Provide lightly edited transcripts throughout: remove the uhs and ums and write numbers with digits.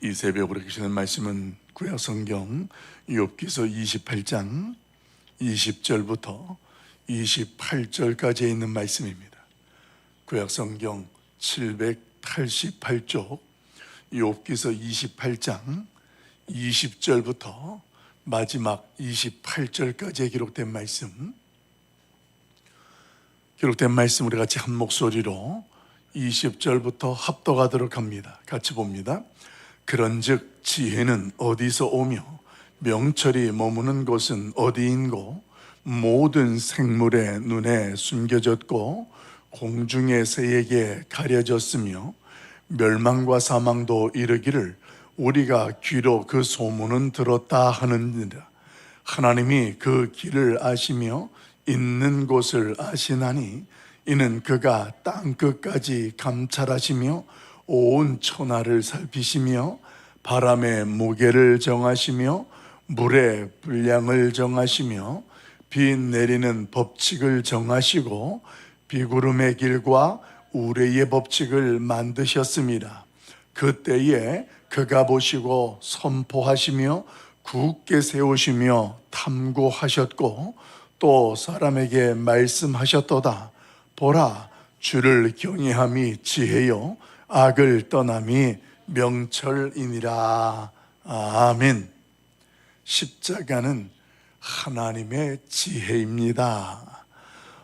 이 새벽으로 계시는 말씀은 구약성경 욥기서 28장 20절부터 28절까지에 있는 말씀입니다. 구약성경 788쪽 욥기서 28장 20절부터 마지막 28절까지에 기록된 말씀, 우리 같이 한 목소리로 20절부터 합독하도록 합니다. 같이 봅니다. 그런즉 지혜는 어디서 오며 명철이 머무는 곳은 어디인고, 모든 생물의 눈에 숨겨졌고 공중의 새에게 가려졌으며 멸망과 사망도 이르기를 우리가 귀로 그 소문은 들었다 하느니라. 하나님이 그 길을 아시며 있는 곳을 아시나니 이는 그가 땅끝까지 감찰하시며 온 천하를 살피시며 바람의 무게를 정하시며 물의 분량을 정하시며 비 내리는 법칙을 정하시고 비구름의 길과 우레의 법칙을 만드셨습니다. 그때에 그가 보시고 선포하시며 굳게 세우시며 탐구하셨고 또 사람에게 말씀하셨도다. 보라, 주를 경외함이 지혜요 악을 떠남이 명철이니라. 아멘. 십자가는 하나님의 지혜입니다.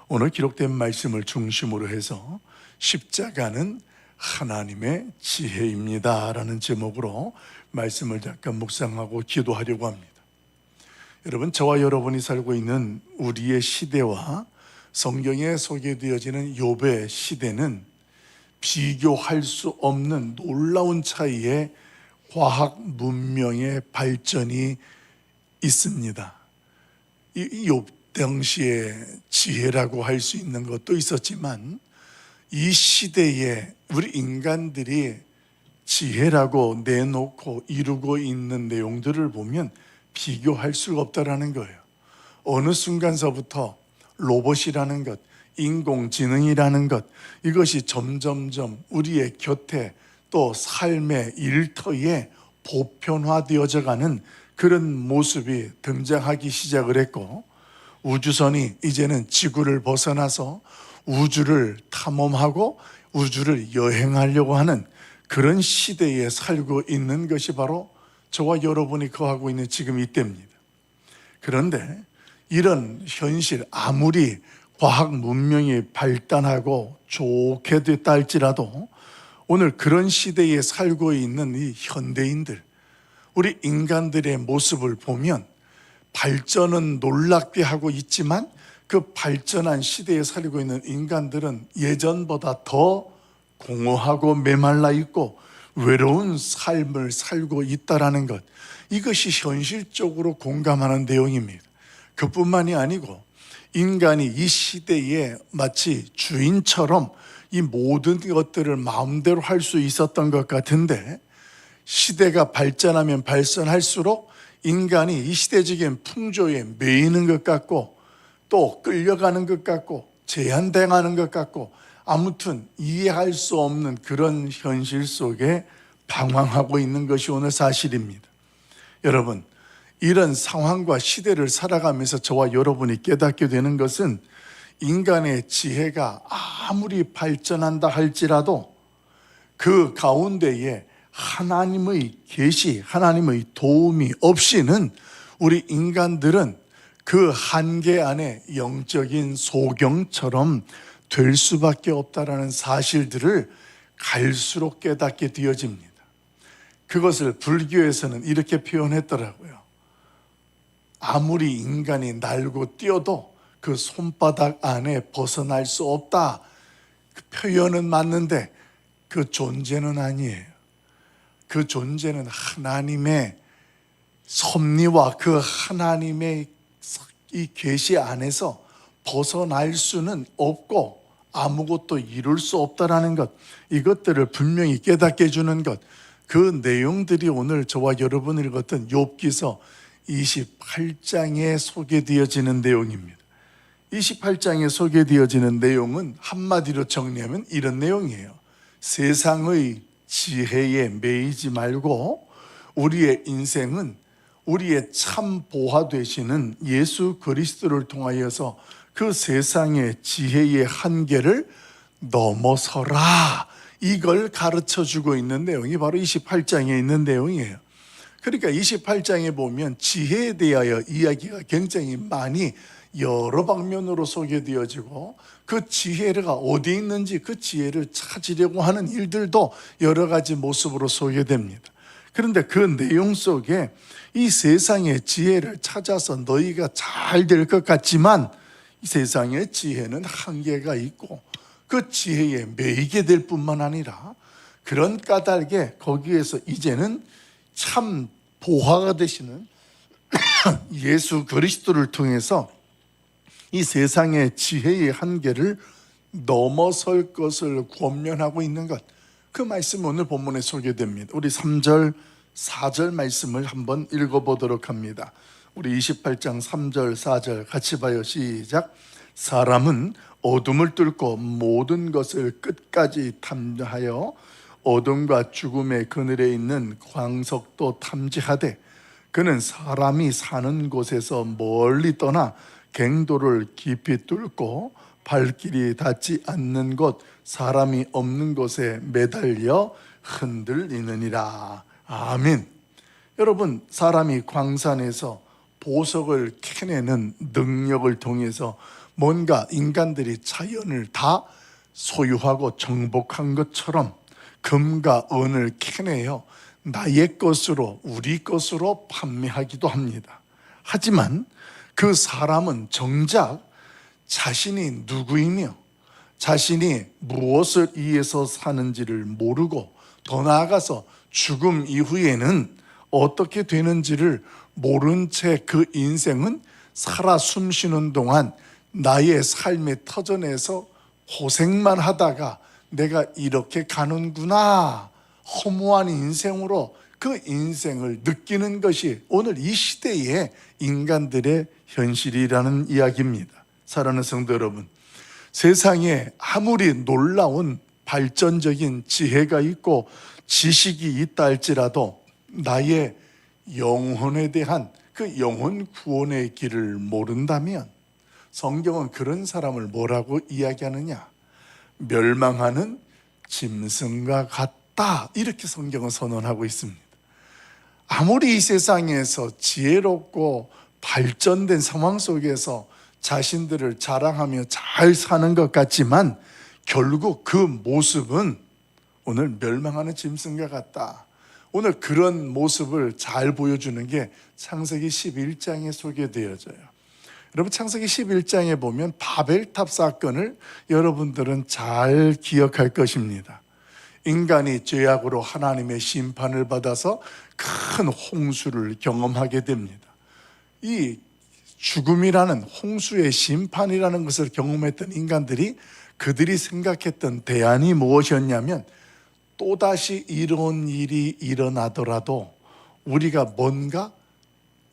오늘 기록된 말씀을 중심으로 해서 십자가는 하나님의 지혜입니다 라는 제목으로 말씀을 잠깐 묵상하고 기도하려고 합니다. 여러분, 저와 여러분이 살고 있는 우리의 시대와 성경에 소개되어지는 욥의 시대는 비교할 수 없는 놀라운 차이의 과학 문명의 발전이 있습니다. 이 욥 당시의 지혜라고 할 수 있는 것도 있었지만 이 시대에 우리 인간들이 지혜라고 내놓고 이루고 있는 내용들을 보면 비교할 수가 없다라는 거예요. 어느 순간서부터 로봇이라는 것, 인공지능이라는 것, 이것이 점점점 우리의 곁에 또 삶의 일터에 보편화되어져 가는 그런 모습이 등장하기 시작을 했고, 우주선이 이제는 지구를 벗어나서 우주를 탐험하고 우주를 여행하려고 하는 그런 시대에 살고 있는 것이 바로 저와 여러분이 거하고 있는 지금 이때입니다. 그런데 이런 현실, 아무리 과학 문명이 발달하고 좋게 됐다 할지라도 오늘 그런 시대에 살고 있는 이 현대인들, 우리 인간들의 모습을 보면 발전은 놀랍게 하고 있지만 그 발전한 시대에 살고 있는 인간들은 예전보다 더 공허하고 메말라 있고 외로운 삶을 살고 있다라는 것, 이것이 현실적으로 공감하는 내용입니다. 그뿐만이 아니고 인간이 이 시대에 마치 주인처럼 이 모든 것들을 마음대로 할 수 있었던 것 같은데, 시대가 발전하면 발전할수록 인간이 이 시대적인 풍조에 매이는 것 같고 또 끌려가는 것 같고 제한당하는 것 같고, 아무튼 이해할 수 없는 그런 현실 속에 방황하고 있는 것이 오늘 사실입니다. 여러분, 이런 상황과 시대를 살아가면서 저와 여러분이 깨닫게 되는 것은 인간의 지혜가 아무리 발전한다 할지라도 그 가운데에 하나님의 계시, 하나님의 도움이 없이는 우리 인간들은 그 한계 안에 영적인 소경처럼 될 수밖에 없다라는 사실들을 갈수록 깨닫게 되어집니다. 그것을 불교에서는 이렇게 표현했더라고요. 아무리 인간이 날고 뛰어도 그 손바닥 안에 벗어날 수 없다. 그 표현은 맞는데 그 존재는 아니에요. 그 존재는 하나님의 섭리와 그 하나님의 이 계시 안에서 벗어날 수는 없고 아무것도 이룰 수 없다라는 것, 이것들을 분명히 깨닫게 해주는 것, 그 내용들이 오늘 저와 여러분이 읽었던 욥기서 28장에 소개되어지는 내용입니다. 28장에 소개되어지는 내용은 한마디로 정리하면 이런 내용이에요. 세상의 지혜에 매이지 말고 우리의 인생은 우리의 참 보화 되시는 예수 그리스도를 통하여서 그 세상의 지혜의 한계를 넘어서라, 이걸 가르쳐 주고 있는 내용이 바로 28장에 있는 내용이에요. 그러니까 28장에 보면 지혜에 대하여 이야기가 굉장히 많이 여러 방면으로 소개되어지고, 그 지혜가 어디 있는지 그 지혜를 찾으려고 하는 일들도 여러 가지 모습으로 소개됩니다. 그런데 그 내용 속에 이 세상의 지혜를 찾아서 너희가 잘 될 것 같지만 이 세상의 지혜는 한계가 있고 그 지혜에 매이게 될 뿐만 아니라 그런 까닭에 거기에서 이제는 참 보화가 되시는 예수 그리스도를 통해서 이 세상의 지혜의 한계를 넘어설 것을 권면하고 있는 것, 그 말씀이 오늘 본문에 소개됩니다. 우리 3절 4절 말씀을 한번 읽어보도록 합니다. 우리 28장 3절 4절 같이 봐요. 시작. 사람은 어둠을 뚫고 모든 것을 끝까지 탐하여 어둠과 죽음의 그늘에 있는 광석도 탐지하되 그는 사람이 사는 곳에서 멀리 떠나 갱도를 깊이 뚫고 발길이 닿지 않는 곳, 사람이 없는 곳에 매달려 흔들리느니라. 아멘. 여러분, 사람이 광산에서 보석을 캐내는 능력을 통해서 뭔가 인간들이 자연을 다 소유하고 정복한 것처럼 금과 은을 캐내어 나의 것으로, 우리 것으로 판매하기도 합니다. 하지만 그 사람은 정작 자신이 누구이며 자신이 무엇을 위해서 사는지를 모르고, 더 나아가서 죽음 이후에는 어떻게 되는지를 모른 채 그 인생은 살아 숨쉬는 동안 나의 삶의 터전에서 고생만 하다가 내가 이렇게 가는구나, 허무한 인생으로 그 인생을 느끼는 것이 오늘 이 시대의 인간들의 현실이라는 이야기입니다. 사랑하는 성도 여러분, 세상에 아무리 놀라운 발전적인 지혜가 있고 지식이 있다 할지라도 나의 영혼에 대한 그 영혼 구원의 길을 모른다면 성경은 그런 사람을 뭐라고 이야기하느냐? 멸망하는 짐승과 같다, 이렇게 성경은 선언하고 있습니다. 아무리 이 세상에서 지혜롭고 발전된 상황 속에서 자신들을 자랑하며 잘 사는 것 같지만 결국 그 모습은 오늘 멸망하는 짐승과 같다. 오늘 그런 모습을 잘 보여주는 게 창세기 11장에 소개되어져요. 여러분, 창세기 11장에 보면 바벨탑 사건을 여러분들은 잘 기억할 것입니다. 인간이 죄악으로 하나님의 심판을 받아서 큰 홍수를 경험하게 됩니다. 이 죽음이라는, 홍수의 심판이라는 것을 경험했던 인간들이 그들이 생각했던 대안이 무엇이었냐면, 또다시 이런 일이 일어나더라도 우리가 뭔가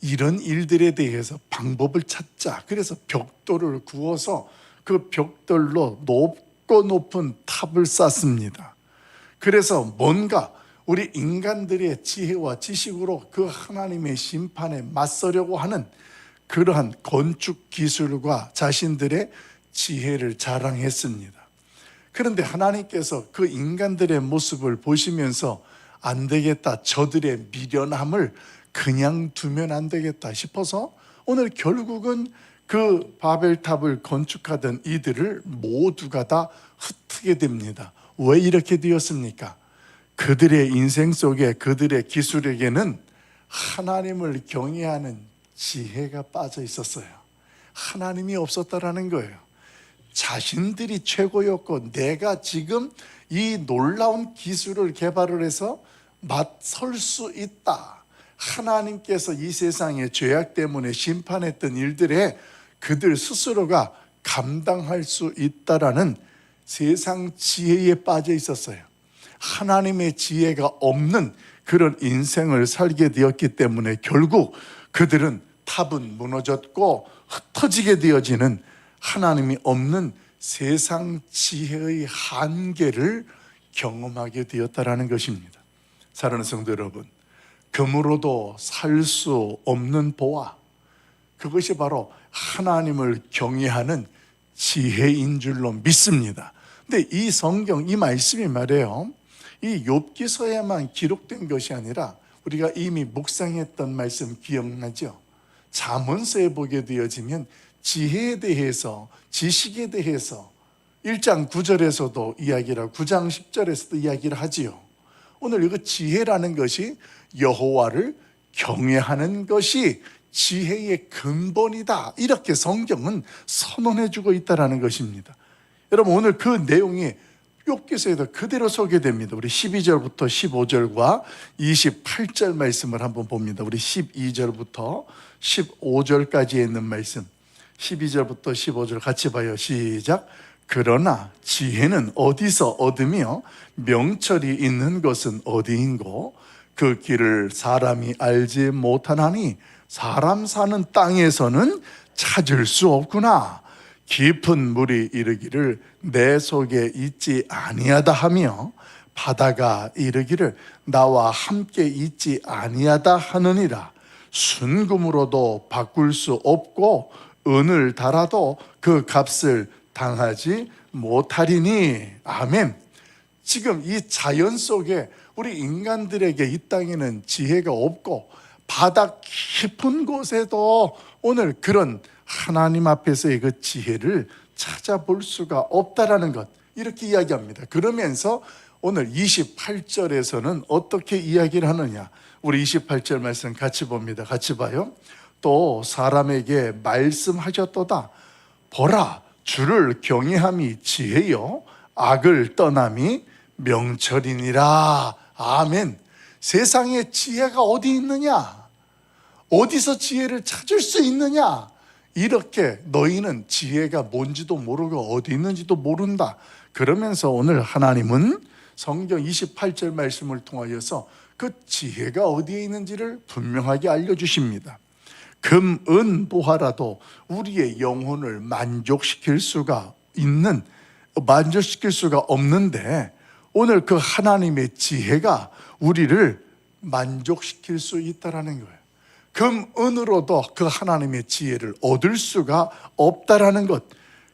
이런 일들에 대해서 방법을 찾자. 그래서 벽돌을 구워서 그 벽돌로 높고 높은 탑을 쌓습니다. 그래서 뭔가 우리 인간들의 지혜와 지식으로 그 하나님의 심판에 맞서려고 하는 그러한 건축 기술과 자신들의 지혜를 자랑했습니다. 그런데 하나님께서 그 인간들의 모습을 보시면서 안 되겠다, 저들의 미련함을 그냥 두면 안 되겠다 싶어서 오늘 결국은 그 바벨탑을 건축하던 이들을 모두가 다 흩트게 됩니다. 왜 이렇게 되었습니까? 그들의 인생 속에, 그들의 기술에게는 하나님을 경외하는 지혜가 빠져 있었어요. 하나님이 없었다라는 거예요. 자신들이 최고였고 내가 지금 이 놀라운 기술을 개발을 해서 맞설 수 있다, 하나님께서 이 세상의 죄악 때문에 심판했던 일들에 그들 스스로가 감당할 수 있다라는 세상 지혜에 빠져 있었어요. 하나님의 지혜가 없는 그런 인생을 살게 되었기 때문에 결국 그들은 탑은 무너졌고 흩어지게 되어지는, 하나님이 없는 세상 지혜의 한계를 경험하게 되었다라는 것입니다. 사랑하는 성도 여러분, 금으로도 살 수 없는 보화, 그것이 바로 하나님을 경외하는 지혜인 줄로 믿습니다. 근데 이 성경, 이 말씀이 말이에요, 이 욥기서에만 기록된 것이 아니라 우리가 이미 묵상했던 말씀 기억나죠? 잠언서에 보게 되어지면 지혜에 대해서, 지식에 대해서 1장 9절에서도 이야기를 하고 9장 10절에서도 이야기를 하지요. 오늘 이거 지혜라는 것이 여호와를 경외하는 것이 지혜의 근본이다, 이렇게 성경은 선언해주고 있다는 것입니다. 여러분, 오늘 그 내용이 욥기서에도 그대로 소개됩니다. 우리 12절부터 15절과 28절 말씀을 한번 봅니다. 우리 12절부터 15절까지에 있는 말씀, 12절부터 15절 같이 봐요. 시작. 그러나 지혜는 어디서 얻으며 명철이 있는 것은 어디인고 그 길을 사람이 알지 못하나니 사람 사는 땅에서는 찾을 수 없구나. 깊은 물이 이르기를 내 속에 있지 아니하다 하며 바다가 이르기를 나와 함께 있지 아니하다 하느니라. 순금으로도 바꿀 수 없고 은을 달아도 그 값을 당하지 못하리니. 아멘. 지금 이 자연 속에 우리 인간들에게 이 땅에는 지혜가 없고 바다 깊은 곳에도 오늘 그런 하나님 앞에서의 그 지혜를 찾아볼 수가 없다라는 것, 이렇게 이야기합니다. 그러면서 오늘 28절에서는 어떻게 이야기를 하느냐, 우리 28절 말씀 같이 봅니다. 같이 봐요. 또 사람에게 말씀하셨도다. 보라, 주를 경외함이 지혜요 악을 떠남이 명철이니라. 아멘. 세상에 지혜가 어디 있느냐? 어디서 지혜를 찾을 수 있느냐? 이렇게 너희는 지혜가 뭔지도 모르고 어디 있는지도 모른다. 그러면서 오늘 하나님은 성경 28절 말씀을 통하여서 그 지혜가 어디에 있는지를 분명하게 알려주십니다. 금, 은, 보화라도 우리의 영혼을 만족시킬 수가 없는데 오늘 그 하나님의 지혜가 우리를 만족시킬 수 있다는 거예요. 금, 은으로도 그 하나님의 지혜를 얻을 수가 없다라는 것.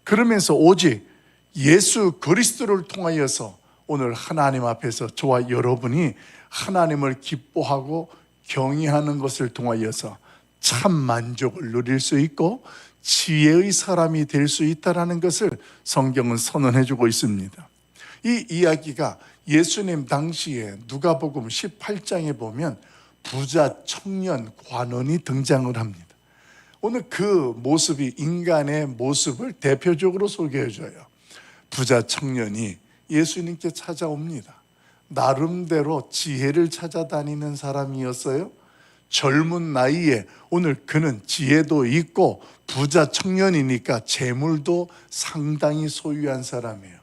그러면서 오직 예수 그리스도를 통하여서 오늘 하나님 앞에서 저와 여러분이 하나님을 기뻐하고 경외하는 것을 통하여서 참 만족을 누릴 수 있고 지혜의 사람이 될 수 있다는 것을 성경은 선언해주고 있습니다. 이 이야기가 예수님 당시에 누가복음 18장에 보면 부자 청년 관원이 등장을 합니다. 오늘 그 모습이 인간의 모습을 대표적으로 소개해줘요. 부자 청년이 예수님께 찾아옵니다. 나름대로 지혜를 찾아다니는 사람이었어요. 젊은 나이에 오늘 그는 지혜도 있고 부자 청년이니까 재물도 상당히 소유한 사람이에요.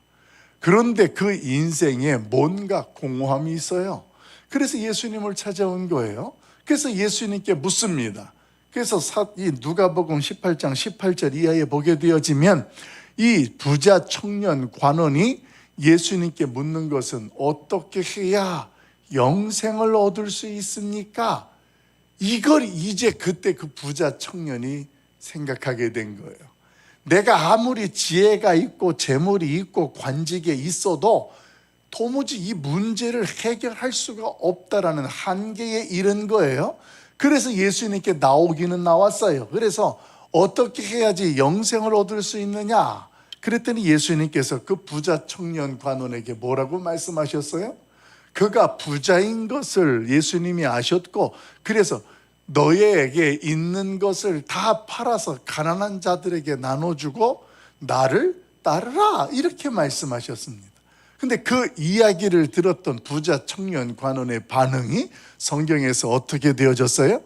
그런데 그 인생에 뭔가 공허함이 있어요. 그래서 예수님을 찾아온 거예요. 그래서 예수님께 묻습니다. 그래서 이 누가복음 18장 18절 이하에 보게 되어지면 이 부자 청년 관원이 예수님께 묻는 것은 어떻게 해야 영생을 얻을 수 있습니까? 이걸 이제 그때 그 부자 청년이 생각하게 된 거예요. 내가 아무리 지혜가 있고 재물이 있고 관직에 있어도 도무지 이 문제를 해결할 수가 없다라는 한계에 이른 거예요. 그래서 예수님께 나오기는 나왔어요. 그래서 어떻게 해야지 영생을 얻을 수 있느냐? 그랬더니 예수님께서 그 부자 청년 관원에게 뭐라고 말씀하셨어요? 그가 부자인 것을 예수님이 아셨고 그래서 너희에게 있는 것을 다 팔아서 가난한 자들에게 나눠주고 나를 따르라, 이렇게 말씀하셨습니다. 근데 그 이야기를 들었던 부자 청년 관원의 반응이 성경에서 어떻게 되어졌어요?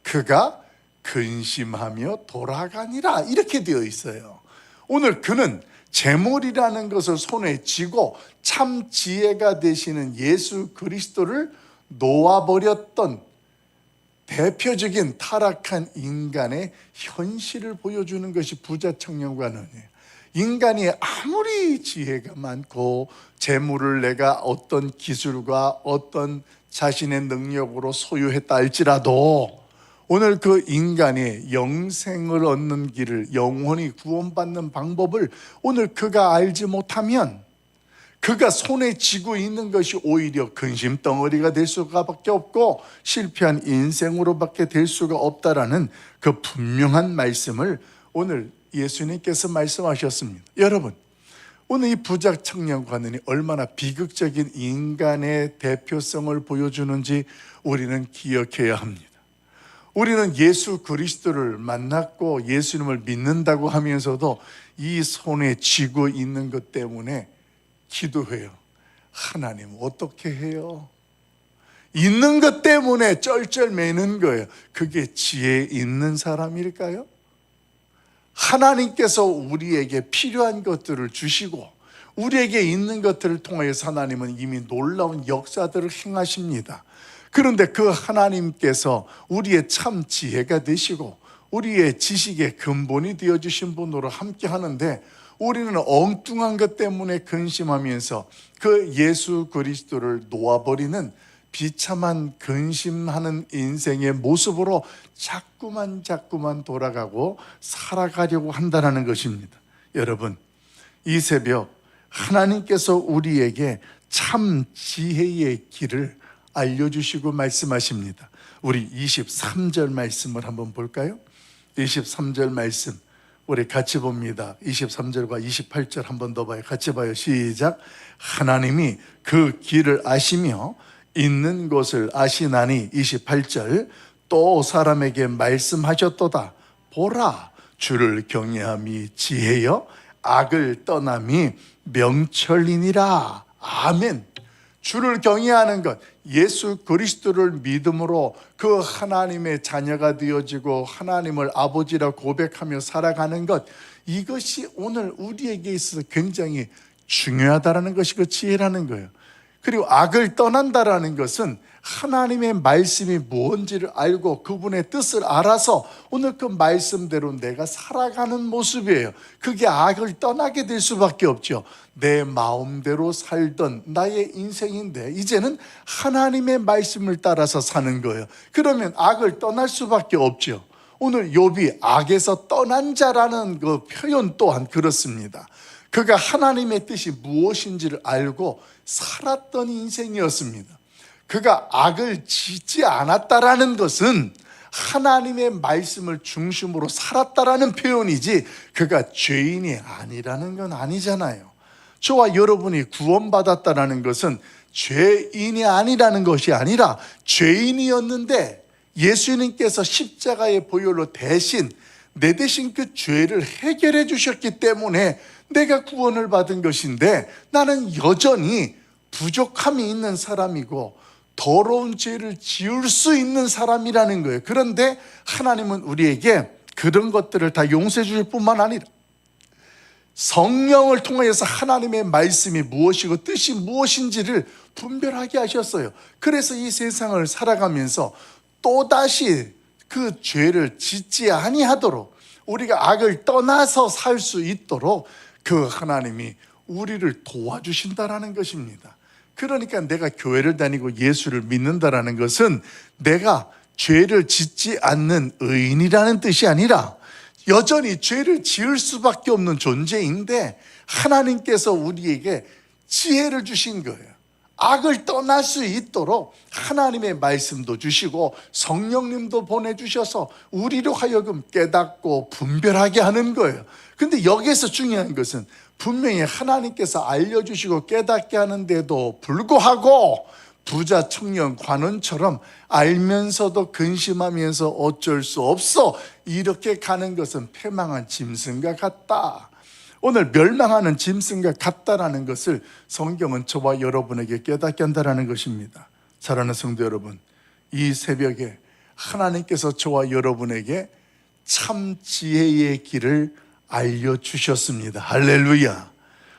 그가 근심하며 돌아가니라, 이렇게 되어 있어요. 오늘 그는 재물이라는 것을 손에 쥐고 참 지혜가 되시는 예수 그리스도를 놓아버렸던 대표적인 타락한 인간의 현실을 보여주는 것이 부자 청년 관원이에요. 인간이 아무리 지혜가 많고 재물을 내가 어떤 기술과 어떤 자신의 능력으로 소유했다 할지라도 오늘 그 인간이 영생을 얻는 길을, 영원히 구원받는 방법을 오늘 그가 알지 못하면 그가 손에 쥐고 있는 것이 오히려 근심덩어리가 될 수밖에 없고 실패한 인생으로밖에 될 수가 없다라는 그 분명한 말씀을 오늘 예수님께서 말씀하셨습니다. 여러분, 오늘 이 부자 청년 관원이 얼마나 비극적인 인간의 대표성을 보여주는지 우리는 기억해야 합니다. 우리는 예수 그리스도를 만났고 예수님을 믿는다고 하면서도 이 손에 쥐고 있는 것 때문에 기도해요. 하나님 어떻게 해요? 있는 것 때문에 쩔쩔매는 거예요. 그게 지혜 있는 사람일까요? 하나님께서 우리에게 필요한 것들을 주시고 우리에게 있는 것들을 통해서 하나님은 이미 놀라운 역사들을 행하십니다. 그런데 그 하나님께서 우리의 참 지혜가 되시고 우리의 지식의 근본이 되어주신 분으로 함께 하는데 우리는 엉뚱한 것 때문에 근심하면서 그 예수 그리스도를 놓아버리는 비참한 근심하는 인생의 모습으로 자꾸만 돌아가고 살아가려고 한다는 것입니다. 여러분, 이 새벽 하나님께서 우리에게 참 지혜의 길을 알려주시고 말씀하십니다. 우리 23절 말씀을 한번 볼까요? 23절 말씀 우리 같이 봅니다. 23절과 28절 한번 더 봐요. 같이 봐요. 시작. 하나님이 그 길을 아시며 있는 곳을 아시나니 28절 또 사람에게 말씀하셨도다. 보라, 주를 경외함이 지혜여 악을 떠남이 명철이니라. 아멘. 주를 경외하는 것, 예수 그리스도를 믿음으로 그 하나님의 자녀가 되어지고 하나님을 아버지라 고백하며 살아가는 것, 이것이 오늘 우리에게 있어서 굉장히 중요하다는 것이 그 지혜라는 거예요. 그리고 악을 떠난다라는 것은 하나님의 말씀이 뭔지를 알고 그분의 뜻을 알아서 오늘 그 말씀대로 내가 살아가는 모습이에요. 그게 악을 떠나게 될 수밖에 없죠. 내 마음대로 살던 나의 인생인데 이제는 하나님의 말씀을 따라서 사는 거예요. 그러면 악을 떠날 수밖에 없죠. 오늘 욥이 악에서 떠난 자라는 그 표현 또한 그렇습니다. 그가 하나님의 뜻이 무엇인지를 알고 살았던 인생이었습니다. 그가 악을 짓지 않았다라는 것은 하나님의 말씀을 중심으로 살았다라는 표현이지 그가 죄인이 아니라는 건 아니잖아요. 저와 여러분이 구원받았다라는 것은 죄인이 아니라는 것이 아니라 죄인이었는데 예수님께서 십자가의 보혈로 대신 내 대신 그 죄를 해결해 주셨기 때문에 내가 구원을 받은 것인데 나는 여전히 부족함이 있는 사람이고 더러운 죄를 지을 수 있는 사람이라는 거예요. 그런데 하나님은 우리에게 그런 것들을 다 용서해 주실 뿐만 아니라 성령을 통해서 하나님의 말씀이 무엇이고 뜻이 무엇인지를 분별하게 하셨어요. 그래서 이 세상을 살아가면서 또다시 그 죄를 짓지 아니하도록 우리가 악을 떠나서 살 수 있도록 그 하나님이 우리를 도와주신다라는 것입니다. 그러니까 내가 교회를 다니고 예수를 믿는다라는 것은 내가 죄를 짓지 않는 의인이라는 뜻이 아니라 여전히 죄를 지을 수밖에 없는 존재인데 하나님께서 우리에게 지혜를 주신 거예요. 악을 떠날 수 있도록 하나님의 말씀도 주시고 성령님도 보내주셔서 우리로 하여금 깨닫고 분별하게 하는 거예요. 근데 여기에서 중요한 것은 분명히 하나님께서 알려주시고 깨닫게 하는데도 불구하고 부자 청년 관원처럼 알면서도 근심하면서 어쩔 수 없어 이렇게 가는 것은 패망한 짐승과 같다. 오늘 멸망하는 짐승과 같다라는 것을 성경은 저와 여러분에게 깨닫게 한다는 것입니다. 사랑하는 성도 여러분, 이 새벽에 하나님께서 저와 여러분에게 참 지혜의 길을 알려주셨습니다. 할렐루야.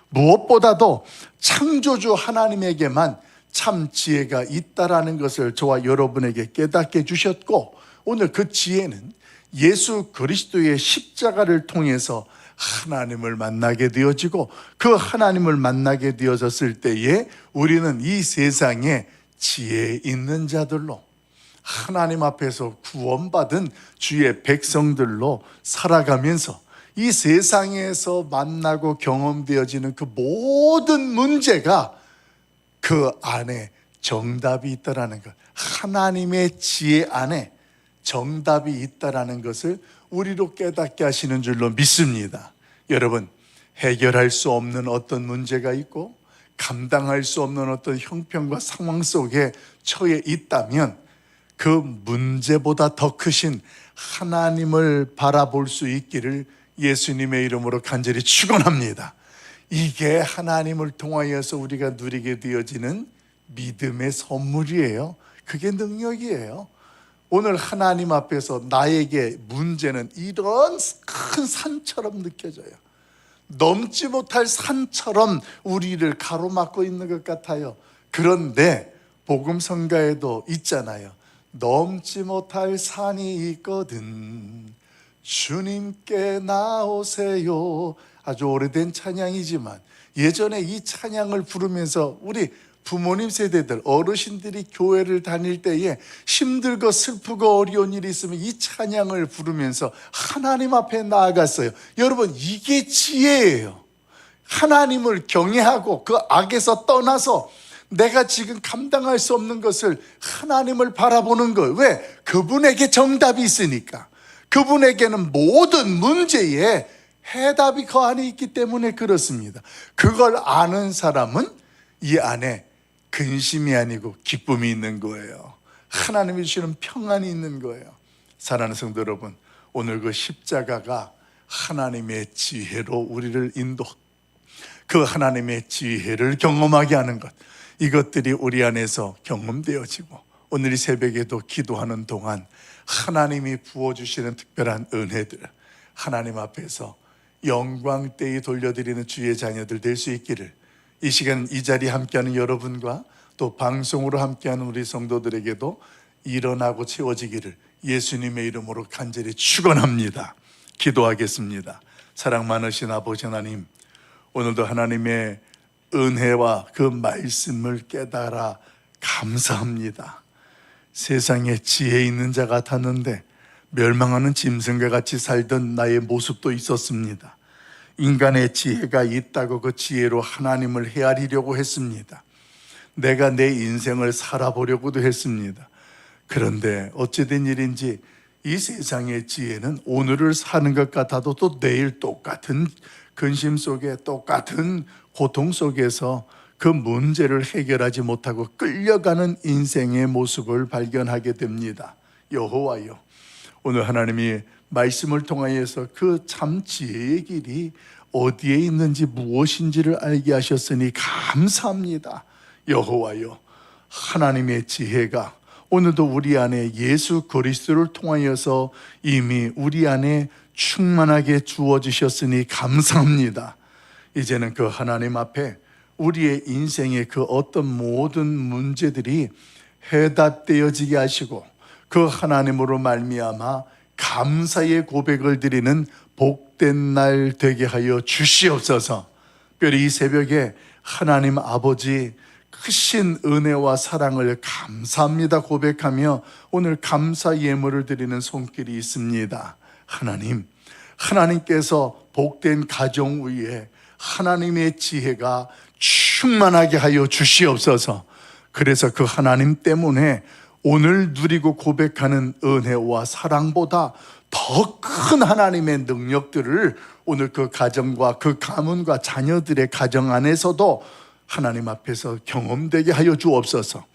무엇보다도 창조주 하나님에게만 참 지혜가 있다라는 것을 저와 여러분에게 깨닫게 해주셨고 오늘 그 지혜는 예수 그리스도의 십자가를 통해서 하나님을 만나게 되어지고, 그 하나님을 만나게 되어졌을 때에 우리는 이 세상에 지혜 있는 자들로, 하나님 앞에서 구원받은 주의 백성들로 살아가면서 이 세상에서 만나고 경험되어지는 그 모든 문제가 그 안에 정답이 있다라는 것, 하나님의 지혜 안에 정답이 있다라는 것을 우리로 깨닫게 하시는 줄로 믿습니다. 여러분, 해결할 수 없는 어떤 문제가 있고 감당할 수 없는 어떤 형편과 상황 속에 처해 있다면 그 문제보다 더 크신 하나님을 바라볼 수 있기를 예수님의 이름으로 간절히 축원합니다. 이게 하나님을 통하여서 우리가 누리게 되어지는 믿음의 선물이에요. 그게 능력이에요. 오늘 하나님 앞에서 나에게 문제는 이런 큰 산처럼 느껴져요. 넘지 못할 산처럼 우리를 가로막고 있는 것 같아요. 그런데 복음성가에도 있잖아요. 넘지 못할 산이 있거든 주님께 나오세요. 아주 오래된 찬양이지만 예전에 이 찬양을 부르면서 우리 부모님 세대들, 어르신들이 교회를 다닐 때에 힘들고 슬프고 어려운 일이 있으면 이 찬양을 부르면서 하나님 앞에 나아갔어요. 여러분, 이게 지혜예요. 하나님을 경외하고 그 악에서 떠나서 내가 지금 감당할 수 없는 것을 하나님을 바라보는 거예요. 왜? 그분에게 정답이 있으니까. 그분에게는 모든 문제에 해답이 그 안에 있기 때문에 그렇습니다. 그걸 아는 사람은 이 안에 근심이 아니고 기쁨이 있는 거예요. 하나님이 주시는 평안이 있는 거예요. 사랑하는 성도 여러분, 오늘 그 십자가가 하나님의 지혜로 우리를 그 하나님의 지혜를 경험하게 하는 것, 이것들이 우리 안에서 경험되어지고 오늘 이 새벽에도 기도하는 동안 하나님이 부어주시는 특별한 은혜들, 하나님 앞에서 영광되이 돌려드리는 주의 자녀들 될 수 있기를, 이 시간 이 자리에 함께하는 여러분과 또 방송으로 함께하는 우리 성도들에게도 일어나고 채워지기를 예수님의 이름으로 간절히 축원합니다. 기도하겠습니다. 사랑 많으신 아버지 하나님, 오늘도 하나님의 은혜와 그 말씀을 깨달아 감사합니다. 세상에 지혜 있는 자 같았는데 멸망하는 짐승과 같이 살던 나의 모습도 있었습니다. 인간의 지혜가 있다고 그 지혜로 하나님을 헤아리려고 했습니다. 내가 내 인생을 살아보려고도 했습니다. 그런데 어찌된 일인지 이 세상의 지혜는 오늘을 사는 것 같아도 또 내일 똑같은 근심 속에, 똑같은 고통 속에서 그 문제를 해결하지 못하고 끌려가는 인생의 모습을 발견하게 됩니다. 여호와여, 오늘 하나님이 말씀을 통하여서 그 참 지혜의 길이 어디에 있는지 무엇인지를 알게 하셨으니 감사합니다. 여호와여, 하나님의 지혜가 오늘도 우리 안에 예수 그리스도를 통하여서 이미 우리 안에 충만하게 주어지셨으니 감사합니다. 이제는 그 하나님 앞에 우리의 인생의 그 어떤 모든 문제들이 해답되어지게 하시고 그 하나님으로 말미암아 감사의 고백을 드리는 복된 날 되게 하여 주시옵소서. 특별히 이 새벽에 하나님 아버지 크신 은혜와 사랑을 감사합니다 고백하며 오늘 감사 예물을 드리는 손길이 있습니다. 하나님, 하나님께서 복된 가정 위에 하나님의 지혜가 충만하게 하여 주시옵소서. 그래서 그 하나님 때문에 오늘 누리고 고백하는 은혜와 사랑보다 더 큰 하나님의 능력들을 오늘 그 가정과 그 가문과 자녀들의 가정 안에서도 하나님 앞에서 경험되게 하여 주옵소서.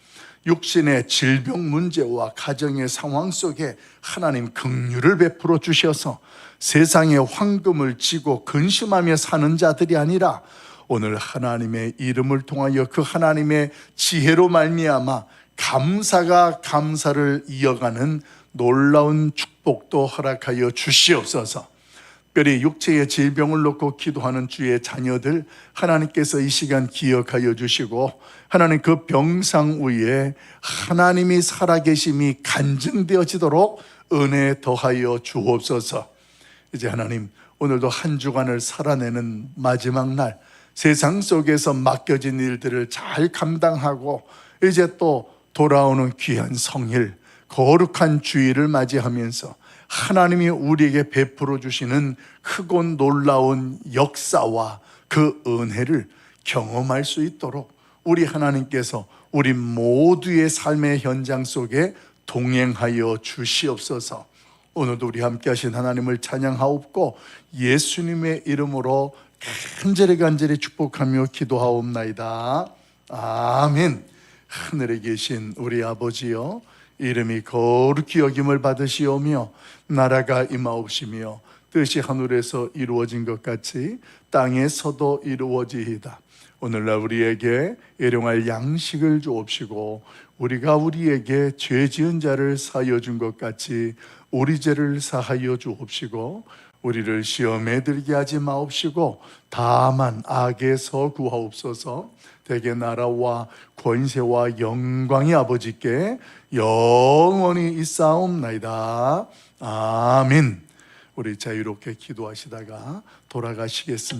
육신의 질병 문제와 가정의 상황 속에 하나님 긍휼을 베풀어 주셔서 세상의 황금을 쥐고 근심하며 사는 자들이 아니라 오늘 하나님의 이름을 통하여 그 하나님의 지혜로 말미암아 감사가 감사를 이어가는 놀라운 축복도 허락하여 주시옵소서. 특별히 육체의 질병을 놓고 기도하는 주의 자녀들 하나님께서 이 시간 기억하여 주시고 하나님 그 병상 위에 하나님이 살아계심이 간증되어지도록 은혜 더하여 주옵소서. 이제 하나님 오늘도 한 주간을 살아내는 마지막 날, 세상 속에서 맡겨진 일들을 잘 감당하고 이제 또 돌아오는 귀한 성일, 거룩한 주일을 맞이하면서 하나님이 우리에게 베풀어 주시는 크고 놀라운 역사와 그 은혜를 경험할 수 있도록 우리 하나님께서 우리 모두의 삶의 현장 속에 동행하여 주시옵소서. 오늘도 우리 함께 하신 하나님을 찬양하옵고 예수님의 이름으로 간절히 축복하며 기도하옵나이다. 아멘. 하늘에 계신 우리 아버지여, 이름이 거룩히 여김을 받으시오며 나라가 임하옵시며 뜻이 하늘에서 이루어진 것 같이 땅에서도 이루어지이다. 오늘날 우리에게 일용할 양식을 주옵시고 우리가 우리에게 죄 지은 자를 사하여 준 것 같이 우리 죄를 사하여 주옵시고 우리를 시험에 들게 하지 마옵시고 다만 악에서 구하옵소서. 대개 나라와 권세와 영광이 아버지께 영원히 있사옵나이다. 아멘. 우리 자유롭게 기도하시다가 돌아가시겠습니다.